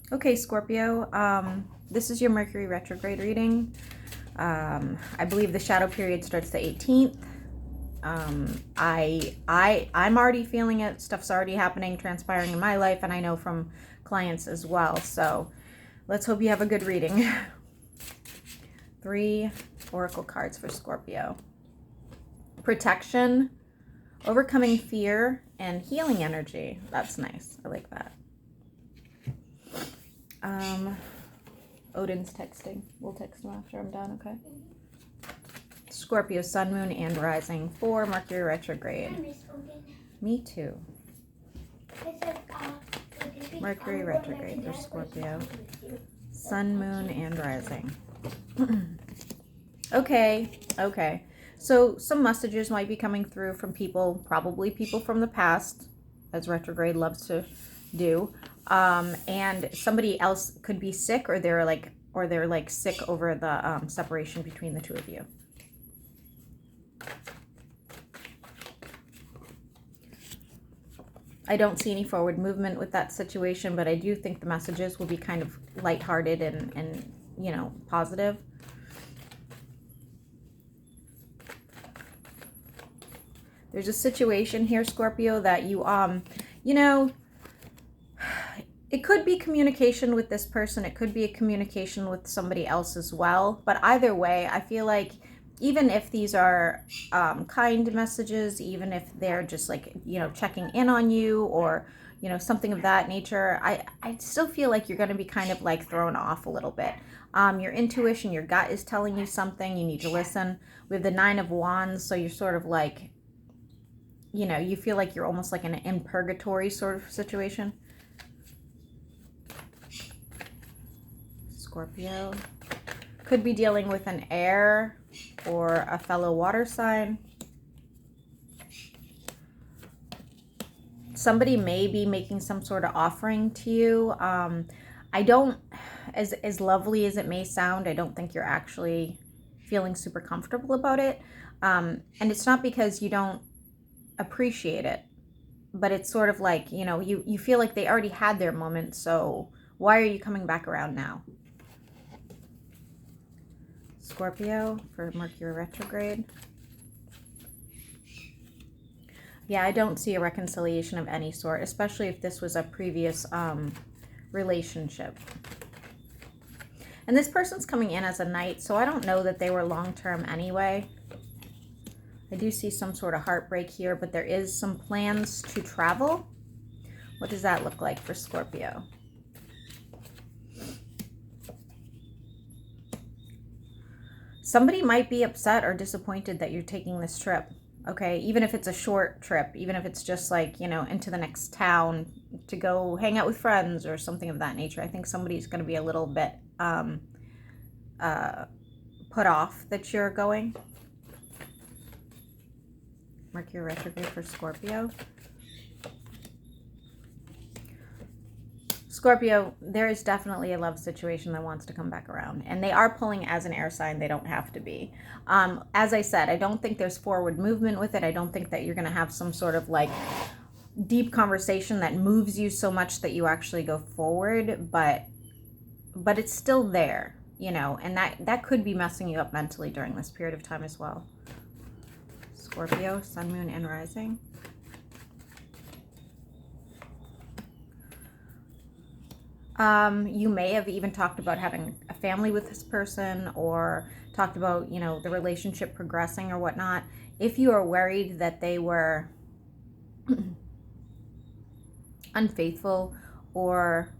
Okay, Scorpio, this is your Mercury retrograde reading. I believe the shadow period starts the 18th. I'm already feeling it. Stuff's already happening, transpiring in my life, and I know from clients as well. So let's hope you have a good reading. 3 oracle cards for Scorpio. Protection, overcoming fear, and healing energy. That's nice. I like that. Odin's texting. We'll text him after I'm done, okay? Scorpio, sun, moon, and rising for Mercury retrograde. Me too. Mercury retrograde for Scorpio. Sun, moon, and rising. Okay. So some messages might be coming through from people, probably people from the past, as retrograde loves to do. And somebody else could be sick, or they're like sick over the separation between the two of you. I don't see any forward movement with that situation, but I do think the messages will be kind of lighthearted and you know, positive. There's a situation here, Scorpio, that you know, it could be communication with this person. It could be a communication with somebody else as well. But either way, I feel like even if these are kind messages, even if they're just like, you know, checking in on you or, you know, something of that nature, I still feel like you're going to be kind of like thrown off a little bit. Your intuition, your gut is telling you something. You need to listen. We have the 9 of Wands, so you're sort of like, you know, you feel like you're almost like in purgatory sort of situation. Scorpio could be dealing with an air or a fellow water sign. Somebody may be making some sort of offering to you. I don't, as lovely as it may sound, I don't think you're actually feeling super comfortable about it. And it's not because you don't appreciate it, but it's sort of like, you know, you feel like they already had their moment, so why are you coming back around now? Scorpio for Mercury retrograde. Yeah, I don't see a reconciliation of any sort, especially if this was a previous relationship. And this person's coming in as a knight, so I don't know that they were long-term anyway. I do see some sort of heartbreak here, but there is some plans to travel. What does that look like for Scorpio? Somebody might be upset or disappointed that you're taking this trip, okay? Even if it's a short trip, even if it's just like, you know, into the next town to go hang out with friends or something of that nature. I think somebody's going to be a little bit put off that you're going. Mercury retrograde for Scorpio. Scorpio, there is definitely a love situation that wants to come back around. And they are pulling as an air sign. They don't have to be. As I said, I don't think there's forward movement with it. I don't think that you're going to have some sort of like deep conversation that moves you so much that you actually go forward. But it's still there, you know. And that could be messing you up mentally during this period of time as well. Scorpio, sun, moon, and rising. You may have even talked about having a family with this person, or talked about, you know, the relationship progressing or whatnot. If you are worried that they were unfaithful or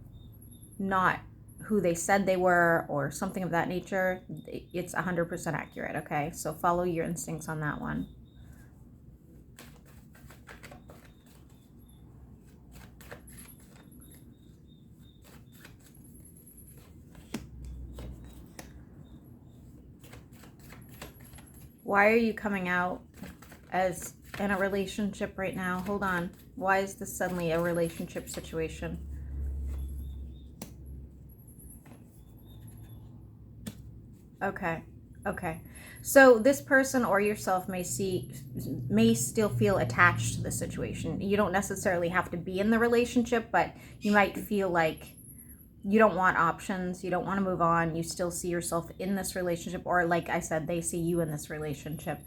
not who they said they were or something of that nature, it's 100% accurate, okay? So follow your instincts on that one. Why are you coming out as in a relationship right now? Hold on. Why is this suddenly a relationship situation? Okay. So this person or yourself may still feel attached to the situation. You don't necessarily have to be in the relationship, but you might feel like you don't want options. You don't want to move on. You still see yourself in this relationship, or like I said, they see you in this relationship.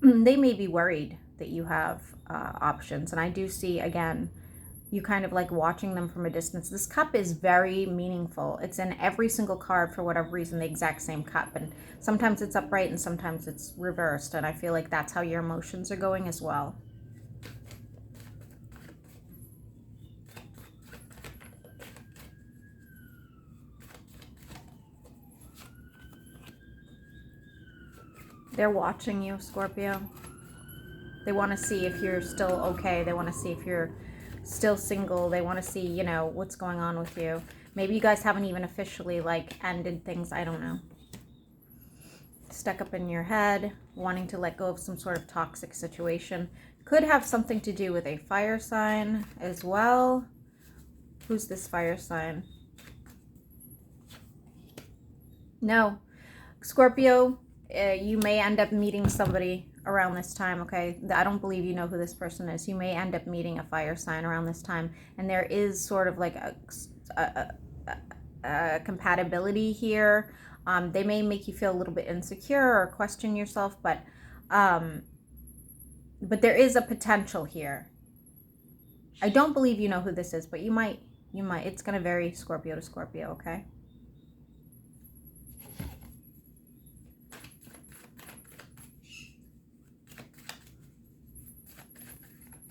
They may be worried that you have options. And I do see, again, you kind of like watching them from a distance. This cup is very meaningful. It's in every single card for whatever reason, the exact same cup. And sometimes it's upright and sometimes it's reversed. And I feel like that's how your emotions are going as well. They're watching you, Scorpio. They want to see if you're still okay. They want to see if you're still single. They want to see, you know, what's going on with you. Maybe you guys haven't even officially like ended things. I don't know. Stuck up in your head, wanting to let go of some sort of toxic situation. Could have something to do with a fire sign as well. Who's this fire sign? No. Scorpio, you may end up meeting somebody around this time, okay? I don't believe you know who this person is. You may end up meeting a fire sign around this time, and there is sort of like a compatibility here. They may make you feel a little bit insecure or question yourself, but there is a potential here. I don't believe you know who this is, but you might. It's going to vary Scorpio to Scorpio, okay?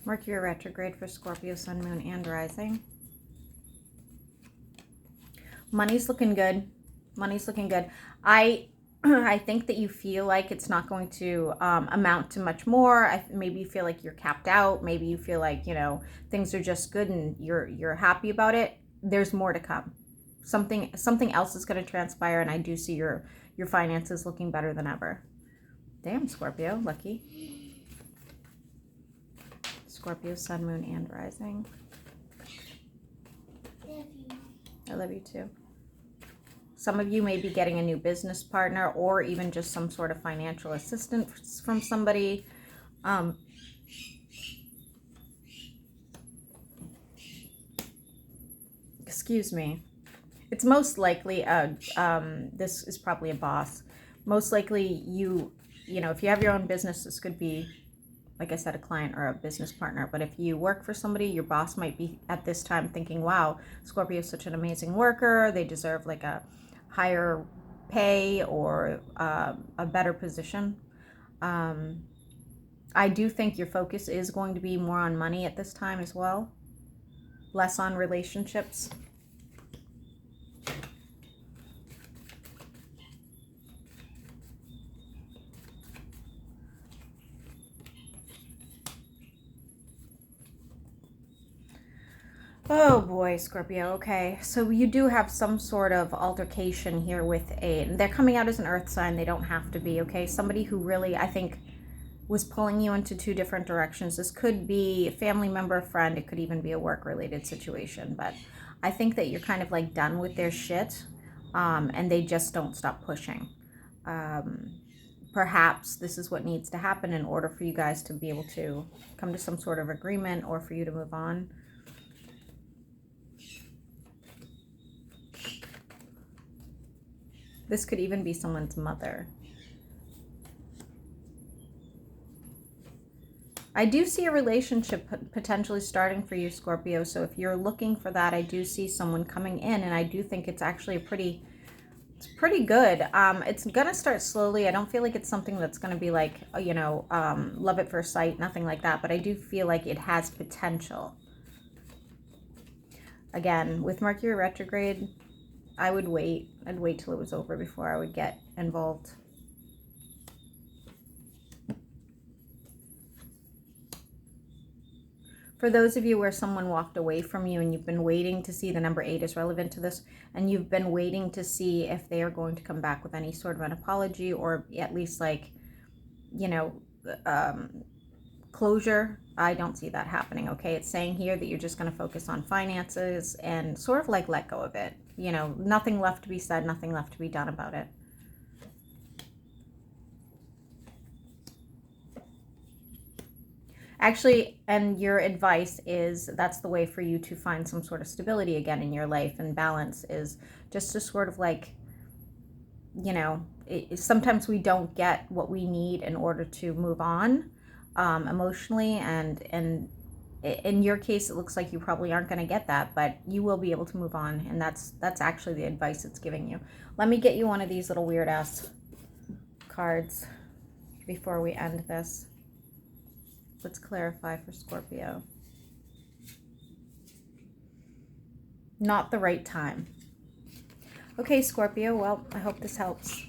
Mercury retrograde for Scorpio, Sun, Moon, and Rising. Money's looking good. Money's looking good. I think that you feel like it's not going to amount to much more. Maybe you feel like you're capped out. Maybe you feel like, you know, things are just good and you're happy about it. There's more to come. Something else is going to transpire, and I do see your finances looking better than ever. Damn, Scorpio, lucky. Scorpio, Sun, Moon, and Rising. I love you too. Some of you may be getting a new business partner, or even just some sort of financial assistance from somebody. Excuse me. It's most likely, this is probably a boss. Most likely you know, if you have your own business, this could be, like I said, a client or a business partner. But if you work for somebody, your boss might be at this time thinking, wow, Scorpio is such an amazing worker. They deserve like a higher pay or a better position. I do think your focus is going to be more on money at this time as well, less on relationships. Oh boy, Scorpio. Okay, so you do have some sort of altercation here with they're coming out as an earth sign. They don't have to be, okay? Somebody who really, I think, was pulling you into two different directions. This could be a family member, a friend. It could even be a work-related situation. But I think that you're kind of like done with their shit, and they just don't stop pushing. Perhaps this is what needs to happen in order for you guys to be able to come to some sort of agreement, or for you to move on. This could even be someone's mother. I do see a relationship potentially starting for you, Scorpio. So if you're looking for that, I do see someone coming in, and I do think it's actually it's pretty good. It's gonna start slowly. I don't feel like it's something that's gonna be like, you know, love at first sight, nothing like that. But I do feel like it has potential. Again, with Mercury retrograde, I would wait. I'd wait till it was over before I would get involved. For those of you where someone walked away from you and you've been waiting to see, the number 8 is relevant to this, and you've been waiting to see if they are going to come back with any sort of an apology, or at least like, you know, closure. I don't see that happening, okay? It's saying here that you're just going to focus on finances and sort of like let go of it. You know, nothing left to be said, nothing left to be done about it. Actually, and your advice is that's the way for you to find some sort of stability again in your life, and balance is just to sort of like, you know, sometimes we don't get what we need in order to move on emotionally, and in your case it looks like you probably aren't going to get that, but you will be able to move on, and that's actually the advice it's giving you. Let me get you one of these little weird ass cards before we end this. Let's clarify for Scorpio. Not the right time. Okay, Scorpio, well, I hope this helps.